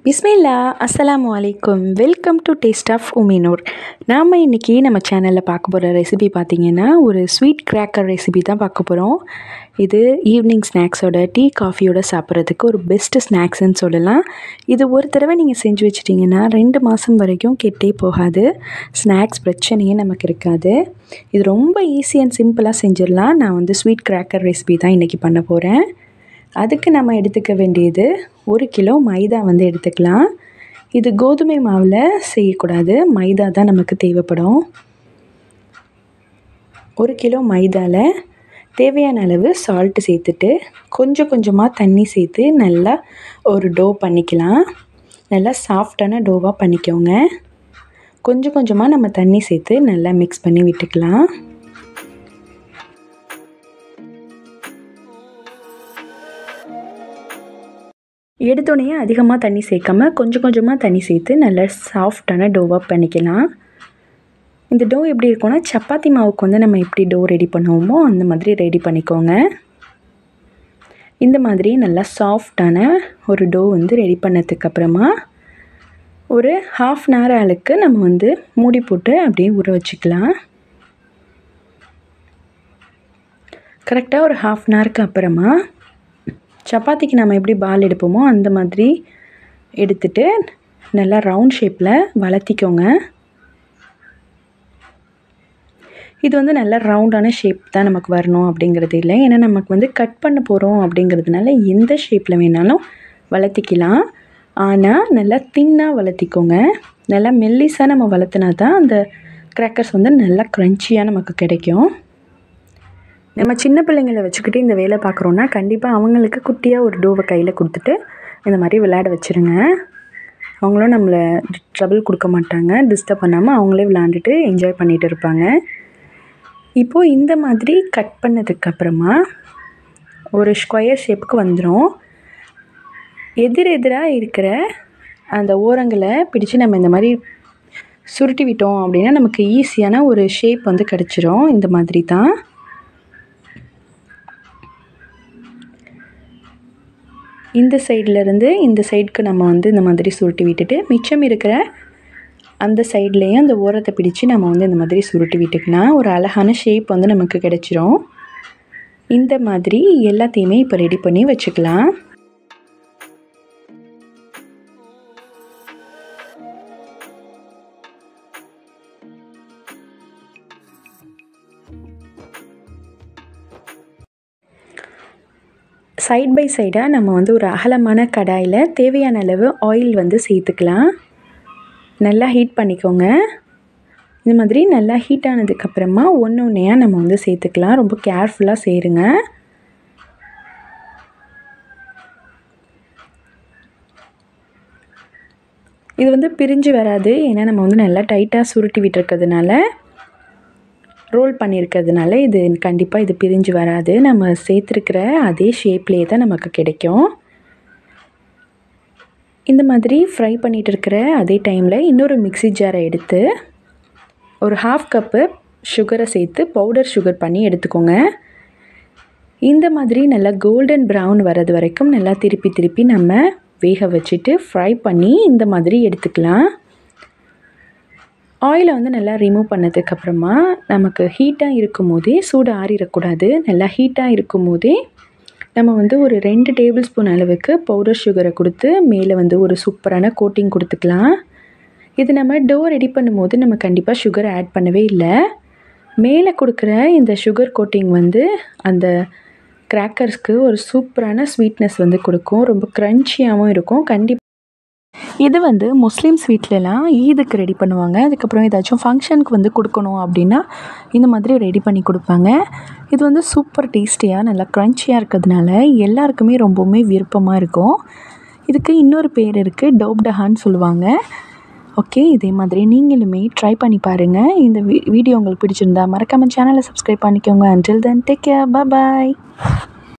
பிஸ்மில்லா அஸ்ஸலாமு அலைக்கும். Welcome to taste of உமினூர். நாம் இன்றைக்கி நம்ம சேனலில் பார்க்க போகிற ரெசிபி பார்த்திங்கன்னா ஒரு ஸ்வீட் கிராக்கர் ரெசிபி தான் பார்க்க போகிறோம். இது ஈவினிங் ஸ்நாக்ஸோட டீ காஃபியோட சாப்பிட்றதுக்கு ஒரு பெஸ்ட்டு ஸ்நாக்ஸ்ன்னு சொல்லலாம். இது ஒரு தடவை நீங்கள் செஞ்சு வச்சிட்டிங்கன்னா 2 மாதம் வரைக்கும் கெட்டே போகாது. ஸ்நாக்ஸ் பிரச்சனையே நமக்கு இருக்காது. இது ரொம்ப ஈஸி அண்ட் சிம்பிளாக செஞ்சிடலாம். நான் ஸ்வீட் கிராக்கர் ரெசிபி தான் இன்றைக்கி பண்ண போகிறேன். அதுக்கு நம்ம எடுத்துக்க வேண்டியது 1 கிலோ மைதா எடுத்துக்கலாம். இது கோதுமை மாவில் செய்யக்கூடாது, மைதா தான் நமக்கு தேவைப்படும். 1 கிலோ மைதாவில் தேவையான அளவு சால்ட்டு சேர்த்துட்டு கொஞ்சம் கொஞ்சமாக தண்ணி சேர்த்து நல்லா ஒரு டோ பண்ணிக்கலாம். நல்லா சாஃப்டான டோவாக பண்ணிக்கோங்க. கொஞ்சம் கொஞ்சமாக நம்ம தண்ணி சேர்த்து நல்லா மிக்ஸ் பண்ணி விட்டுக்கலாம். எடுத்தோடனே அதிகமாக தண்ணி சேர்க்காம கொஞ்சம் கொஞ்சமாக தண்ணி சேர்த்து நல்லா சாஃப்டான டோவாக பண்ணிக்கலாம். இந்த டோ எப்படி இருக்கும்னா, சப்பாத்தி மாவுக்கு நம்ம எப்படி டோ ரெடி பண்ணுவோமோ அந்த மாதிரி ரெடி பண்ணிக்கோங்க. இந்த மாதிரி நல்லா சாஃப்டான ஒரு டோ ரெடி பண்ணதுக்கப்புறமா ஒரு 1/2 hour அளவுக்கு நம்ம மூடி போட்டு அப்படியே ஊற வச்சுக்கலாம். கரெக்டாக ஒரு 1/2 hourக்கு அப்புறமா சப்பாத்திக்கு நம்ம எப்படி பால் எடுப்போமோ அந்த மாதிரி எடுத்துட்டு நல்லா ரவுண்ட் ஷேப்பில் வளர்த்திக்கோங்க. இது நல்லா ரவுண்டான ஷேப் தான் நமக்கு வரணும் அப்படிங்கிறது இல்லை. ஏன்னா நமக்கு கட் பண்ண போகிறோம் அப்படிங்கிறதுனால எந்த ஷேப்பில் வேணாலும் வளர்த்திக்கலாம். ஆனால் நல்லா தின்னாக வளர்த்திக்கோங்க. நல்லா மெல்லிஸாக நம்ம வளர்த்தினா தான் அந்த கிராக்கர்ஸ் நல்லா க்ரன்ச்சியாக நமக்கு கிடைக்கும். நம்ம சின்ன பிள்ளைங்களை வச்சுக்கிட்டு இந்த வேலை பார்க்குறோன்னா கண்டிப்பாக அவங்களுக்கு குட்டியாக ஒரு டோவை கையில் கொடுத்துட்டு இந்த மாதிரி விளையாட வச்சுருங்க. அவங்களும் நம்மளை ட்ரபிள் கொடுக்க மாட்டாங்க. டிஸ்டர்ப் பண்ணாமல் அவங்களே விளையாண்டுட்டு என்ஜாய் பண்ணிகிட்டு இருப்பாங்க. இப்போது இந்த மாதிரி கட் பண்ணதுக்கப்புறமா ஒரு ஸ்கொயர் ஷேப்புக்கு வந்துடும். எதிராக இருக்கிற அந்த ஓரங்களை பிடிச்சு நம்ம இந்த மாதிரி சுருட்டி விட்டோம் அப்படின்னா நமக்கு ஈஸியான ஒரு ஷேப் கிடச்சிரும். இந்த மாதிரி தான். இந்த சைட்லேருந்து இந்த சைடுக்கு நம்ம இந்த மாதிரி சுருட்டி விட்டுட்டு மிச்சம் இருக்கிற அந்த சைட்லேயும் அந்த ஓரத்தை பிடிச்சு நம்ம இந்த மாதிரி சுருட்டி விட்டுக்கலாம். ஒரு அழகான ஷேப் நமக்கு கிடைச்சிரும். இந்த மாதிரி எல்லாத்தையுமே இப்போ ரெடி பண்ணி வச்சுக்கலாம். சைட் பை சைடாக நம்ம ஒரு அகலமான கடாயில் தேவையான அளவு ஆயில் சேர்த்துக்கலாம். நல்லா ஹீட் பண்ணிக்கோங்க. இந்த மாதிரி நல்லா ஹீட் ஆனதுக்கப்புறமா ஒன்று ஒன்றையாக நம்ம சேர்த்துக்கலாம். ரொம்ப கேர்ஃபுல்லாக சேருங்க. இது பிரிஞ்சு வராது. ஏன்னா நம்ம நல்லா டைட்டாக சுருட்டி விட்டுருக்கிறதுனால, ரோல் பண்ணியிருக்கிறதுனால இது கண்டிப்பாக இது பிரிஞ்சு வராது. நம்ம சேர்த்துருக்கிற அதே ஷேப்லேயே தான் நமக்கு கிடைக்கும். இந்த மாதிரி ஃப்ரை பண்ணிகிட்டு இருக்கிற அதே டைமில் இன்னொரு மிக்ஸி ஜாரை எடுத்து ஒரு 1/2 கப்பு சுகரை சேர்த்து பவுடர் சுகர் பண்ணி எடுத்துக்கோங்க. இந்த மாதிரி நல்லா கோல்டன் ப்ரௌன் வர்றது வரைக்கும் நல்லா திருப்பி நம்ம வேக வச்சுட்டு ஃப்ரை பண்ணி இந்த மாதிரி எடுத்துக்கலாம். ஆயிலை நல்லா ரிமூவ் பண்ணதுக்கப்புறமா நமக்கு ஹீட்டாக இருக்கும் போதே, சூடு ஆறிடக்கூடாது, நல்லா ஹீட்டாக இருக்கும் போதே நம்ம ஒரு 2 டேபிள் ஸ்பூன் அளவுக்கு பவுடர் சுகரை கொடுத்து மேலே ஒரு சூப்பரான கோட்டிங் கொடுத்துக்கலாம். இது நம்ம டோ ரெடி பண்ணும்போது நம்ம கண்டிப்பாக சுகர் ஆட் பண்ணவே இல்லை. மேலே கொடுக்குற இந்த சுகர் கோட்டிங் அந்த கிராக்கர்ஸ்க்கு ஒரு சூப்பரான ஸ்வீட்னஸ் கொடுக்கும். ரொம்ப க்ரன்ச்சியாகவும் இருக்கும். கண்டிப்பாக இது முஸ்லீம்ஸ் வீட்டிலலாம் ஈதுக்கு ரெடி பண்ணுவாங்க. அதுக்கப்புறம் ஏதாச்சும் ஃபங்க்ஷனுக்கு கொடுக்கணும் அப்படின்னா இந்த மாதிரி ரெடி பண்ணி கொடுப்பாங்க. இது சூப்பர் டேஸ்டியாக நல்லா க்ரன்ச்சியாக இருக்கிறதுனால எல்லாருக்குமே ரொம்பவுமே விருப்பமாக இருக்கும். இதுக்கு இன்னொரு பேர் இருக்குது, டோப்டஹான்னு சொல்லுவாங்க. ஓகே, இதே மாதிரி நீங்களுமே ட்ரை பண்ணி பாருங்கள். இந்த வீடியோ உங்களுக்கு பிடிச்சிருந்தா மறக்காமல் சேனலை சப்ஸ்கிரைப் பண்ணிக்கோங்க. அன்டில் தென் டேக் கேர், பாய்.